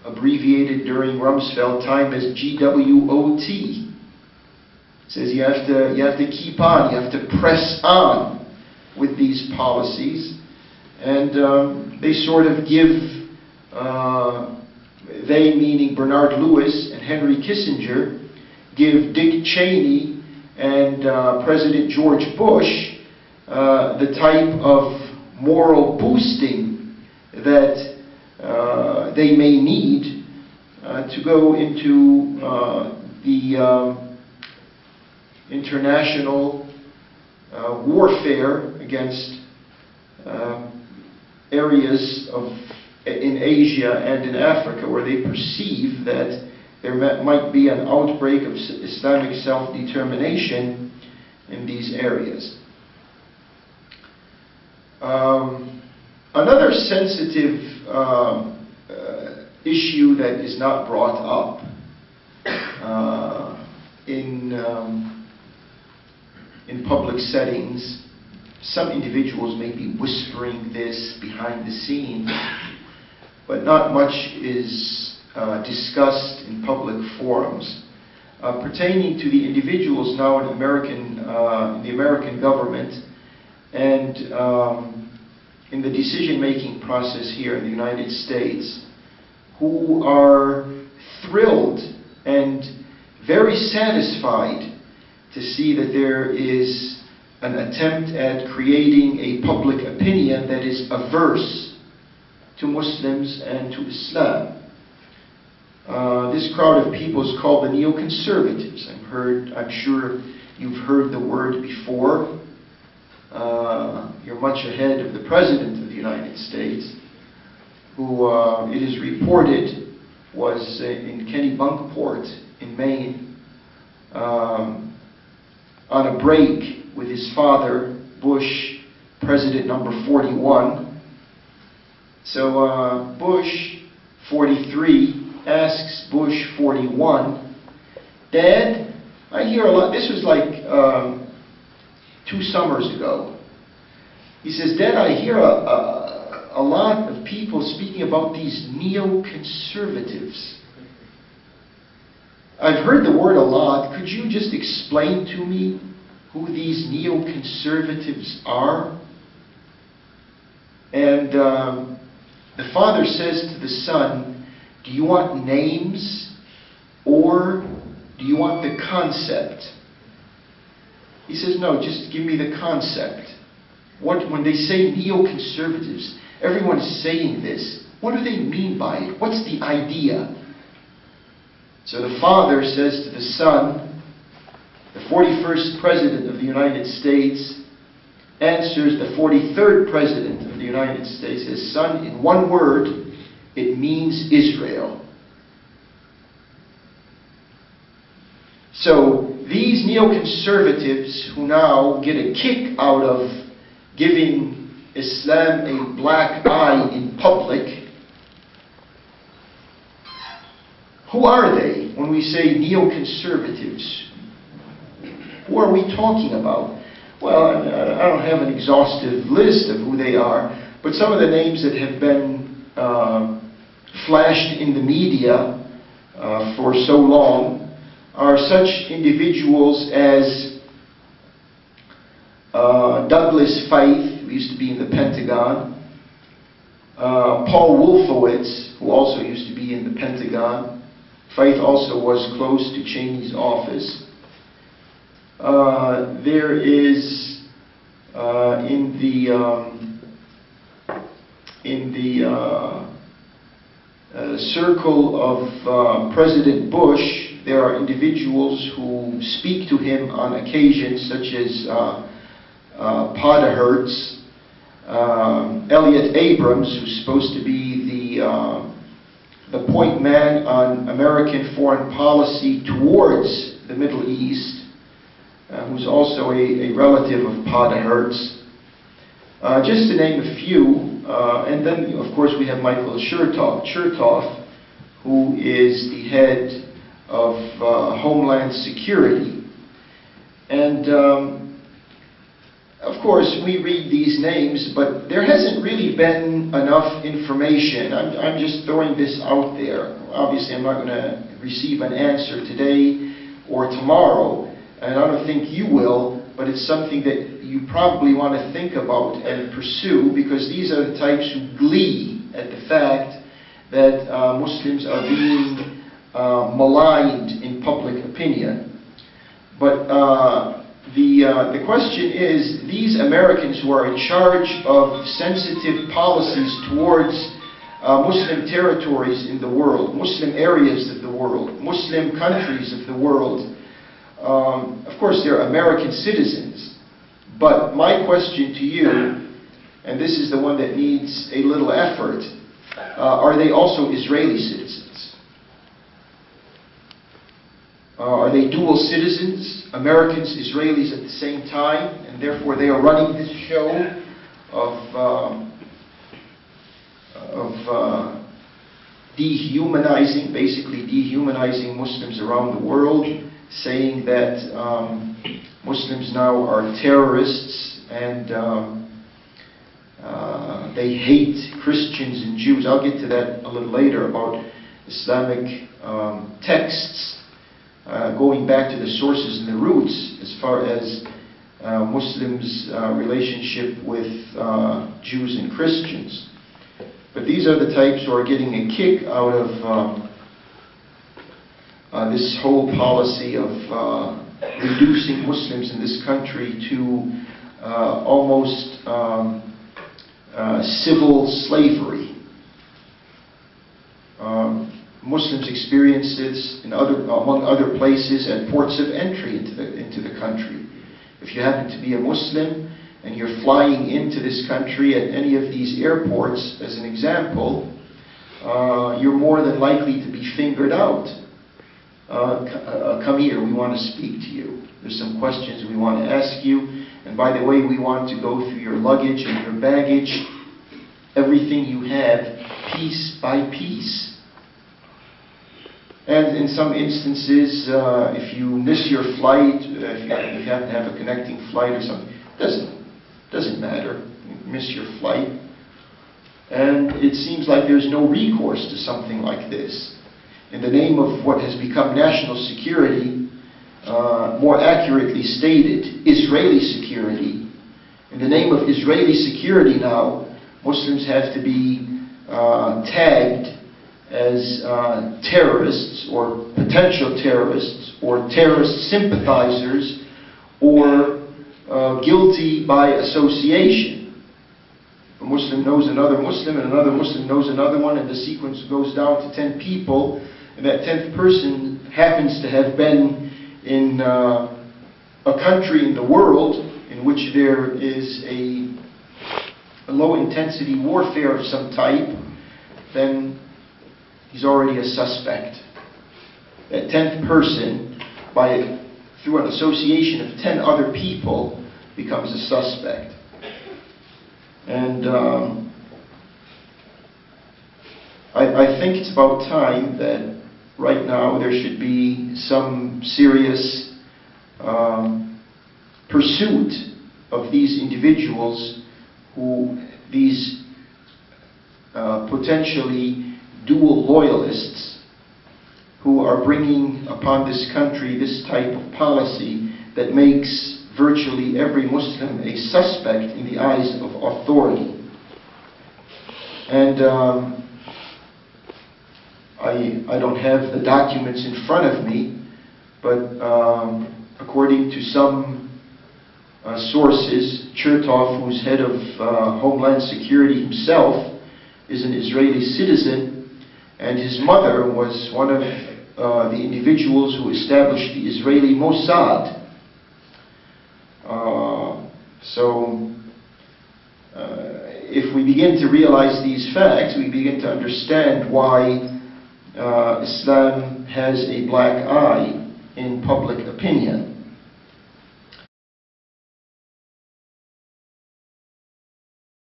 abbreviated during Rumsfeld time as GWOT. It says you have to keep on, you have to press on with these policies, and they sort of give, they meaning Bernard Lewis and Henry Kissinger, give Dick Cheney and President George Bush the type of moral boosting that they may need to go into the international warfare against areas in Asia and in Africa where they perceive that there might be an outbreak of Islamic self-determination in these areas. Another sensitive issue that is not brought up in public settings, some individuals may be whispering this behind the scenes, but not much is discussed in public forums pertaining to the individuals now in the American government and in the decision-making process here in the United States, who are thrilled and very satisfied to see that there is an attempt at creating a public opinion that is averse to Muslims and to Islam. This crowd of people is called the neoconservatives. I'm sure you've heard the word before. You're much ahead of the President of the United States, who it is reported was in Kennebunkport in Maine on a break with his father, Bush, President number 41. So Bush, 43, asks Bush, 41, "Dad, I hear a lot," this was like 2 summers ago. He says, "Dad, I hear a lot of people speaking about these neoconservatives. I've heard the word a lot. Could you just explain to me who these neoconservatives are?" And the father says to the son, "Do you want names or do you want the concept?" He says, "No, just give me the concept. When they say neoconservatives, everyone is saying this. What do they mean by it? What's the idea?" So the father says to the son, the 41st President of the United States answers the 43rd President of the United States, says, "Son, in one word, it means Israel." So these neoconservatives who now get a kick out of giving Islam a black eye in public, who are they when we say neoconservatives? Who are we talking about? Well, I don't have an exhaustive list of who they are, but some of the names that have been flashed in the media for so long are such individuals as Douglas Feith, who used to be in the Pentagon, Paul Wolfowitz, who also used to be in the Pentagon. Feith also was close to Cheney's office. There is in the circle of President Bush, there are individuals who speak to him on occasion, such as Podahertz, Elliot Abrams, who's supposed to be the point man on American foreign policy towards the Middle East, who's also a relative of Podahertz. Just to name a few, and then of course we have Michael Chertoff, who is the head of Homeland Security. And of course, we read these names, but there hasn't really been enough information. I'm just throwing this out there. Obviously, I'm not going to receive an answer today or tomorrow, and I don't think you will, but it's something that you probably want to think about and pursue, because these are the types who glee at the fact that Muslims are being maligned in public opinion. But the question is, these Americans who are in charge of sensitive policies towards Muslim territories in the world, Muslim areas of the world, Muslim countries of the world, of course they're American citizens, but my question to you, and this is the one that needs a little effort, are they also Israeli citizens? Are they dual citizens, Americans, Israelis at the same time, and therefore they are running this show of dehumanizing, basically dehumanizing Muslims around the world, saying that Muslims now are terrorists and they hate Christians and Jews. I'll get to that a little later about Islamic texts. Going back to the sources and the roots as far as Muslims' relationship with Jews and Christians. But these are the types who are getting a kick out of this whole policy of reducing Muslims in this country to almost civil slavery. Muslims experience this among other places at ports of entry into the country. If you happen to be a Muslim and you're flying into this country at any of these airports, as an example, you're more than likely to be fingered out. Come here, we want to speak to you. There's some questions we want to ask you. And by the way, we want to go through your luggage and your baggage, everything you have, piece by piece. And in some instances, if you miss your flight, if you happen to have a connecting flight or something, doesn't matter. You miss your flight. And it seems like there's no recourse to something like this. In the name of what has become national security, more accurately stated, Israeli security. In the name of Israeli security now, Muslims have to be tagged as terrorists or potential terrorists or terrorist sympathizers or guilty by association. A Muslim knows another Muslim and another Muslim knows another one, and the sequence goes down to 10 people, and that 10th person happens to have been in a country in the world in which there is a low intensity warfare of some type, then he's already a suspect. That 10th person, through an association of 10 other people, becomes a suspect. And I think it's about time that right now there should be some serious pursuit of these individuals, these potentially dual loyalists who are bringing upon this country this type of policy that makes virtually every Muslim a suspect in the eyes of authority. And I don't have the documents in front of me, but according to some sources, Chertoff, who's head of Homeland Security himself, is an Israeli citizen, and his mother was one of the individuals who established the Israeli Mossad. So if we begin to realize these facts, we begin to understand why Islam has a black eye in public opinion.